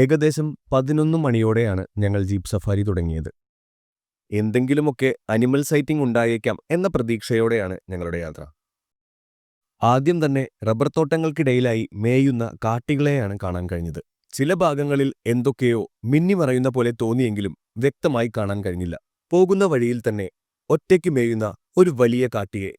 ഏകദേശം 11 മണിയോടെയാണ് ഞങ്ങൾ ജീപ്പ് സഫാരി തുടങ്ങിയത്. എന്തെങ്കിലുമൊക്കെ അനിമൽ സൈറ്റിംഗ് ഉണ്ടായേക്കാം എന്ന പ്രതീക്ഷയോടെയാണ് ഞങ്ങളുടെ യാത്ര. ആദ്യം തന്നെ റബ്ബർ തോട്ടങ്ങൾക്കിടയിലായി മേയുന്ന കാട്ടികളെയാണ് കാണാൻ കഴിഞ്ഞത്. ചില ഭാഗങ്ങളിൽ എന്തൊക്കെയോ മിന്നിമറയുന്ന പോലെ തോന്നിയെങ്കിലും വ്യക്തമായി കാണാൻ കഴിഞ്ഞില്ല. പോകുന്ന വഴിയിൽ തന്നെ ഒറ്റയ്ക്ക് മേയുന്ന ഒരു വലിയ കാട്ടിയെ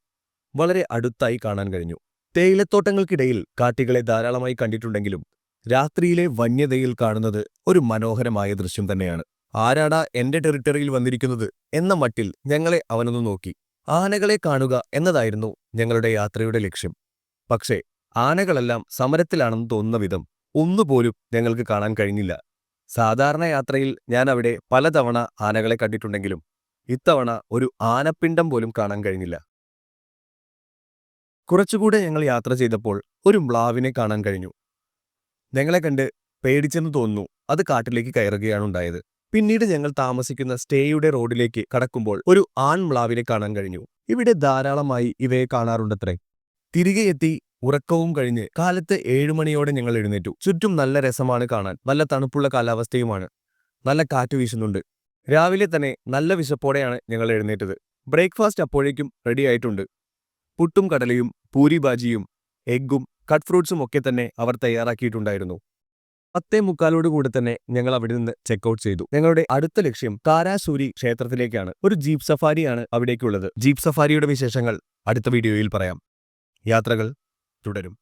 വളരെ അടുത്തായി കാണാൻ കഴിഞ്ഞു. തേയിലത്തോട്ടങ്ങൾക്കിടയിൽ കാട്ടികളെ ധാരാളമായി കണ്ടിട്ടുണ്ടെങ്കിലും രാത്രിയിലെ വന്യതയിൽ കാണുന്നത് ഒരു മനോഹരമായ ദൃശ്യം തന്നെയാണ്. ആരാടാ എന്റെ ടെറിട്ടറിയിൽ വന്നിരിക്കുന്നത് എന്ന മട്ടിൽ ഞങ്ങളെ അവനൊന്നു നോക്കി. ആനകളെ കാണുക എന്നതായിരുന്നു ഞങ്ങളുടെ യാത്രയുടെ ലക്ഷ്യം. പക്ഷേ ആനകളെല്ലാം സമരത്തിലാണെന്ന് തോന്നുന്ന വിധം ഒന്നുപോലും ഞങ്ങൾക്ക് കാണാൻ കഴിഞ്ഞില്ല. സാധാരണ യാത്രയിൽ ഞാൻ അവിടെ പലതവണ ആനകളെ കണ്ടിട്ടുണ്ടെങ്കിലും ഇത്തവണ ഒരു ആനപ്പിണ്ടം പോലും കാണാൻ കഴിഞ്ഞില്ല. കുറച്ചുകൂടെ ഞങ്ങൾ യാത്ര ചെയ്തപ്പോൾ ഒരു മ്ലാവിനെ കാണാൻ കഴിഞ്ഞു. ഞങ്ങളെ കണ്ട് പേടിച്ചെന്ന് തോന്നുന്നു അത് കാട്ടിലേക്ക് കയറുകയാണ് ഉണ്ടായത്. പിന്നീട് ഞങ്ങൾ താമസിക്കുന്ന സ്റ്റേയുടെ റോഡിലേക്ക് കടക്കുമ്പോൾ ഒരു ആൺമ്ലാവിനെ കാണാൻ കഴിഞ്ഞു. ഇവിടെ ധാരാളമായി ഇവയെ കാണാറുണ്ടത്രേ. തിരികെ എത്തി ഉറക്കവും കഴിഞ്ഞ് കാലത്ത് 7 മണിയോടെ ഞങ്ങൾ എഴുന്നേറ്റു. ചുറ്റും നല്ല രസമാണ് കാണാൻ. നല്ല തണുപ്പുള്ള കാലാവസ്ഥയുമാണ്. നല്ല കാറ്റ് വീശുന്നുണ്ട്. രാവിലെ തന്നെ നല്ല വിശപ്പോടെയാണ് ഞങ്ങൾ എഴുന്നേറ്റത്. ബ്രേക്ക്ഫാസ്റ്റ് അപ്പോഴേക്കും റെഡി ആയിട്ടുണ്ട്. പുട്ടും കടലയും പൂരി ബാജിയും എഗ്ഗും കട്ട് ഫ്രൂട്ട്സും ഒക്കെ തന്നെ അവർ തയ്യാറാക്കിയിട്ടുണ്ടായിരുന്നു. 10:45 തന്നെ ഞങ്ങൾ അവിടെ നിന്ന് ചെക്കൗട്ട് ചെയ്തു. ഞങ്ങളുടെ അടുത്ത ലക്ഷ്യം താരാസൂരി ക്ഷേത്രത്തിലേക്കാണ്. ഒരു ജീപ്പ് സഫാരിയാണ് അവിടേക്കുള്ളത്. ജീപ്പ് സഫാരിയുടെ വിശേഷങ്ങൾ അടുത്ത വീഡിയോയിൽ പറയാം. യാത്രകൾ തുടരും.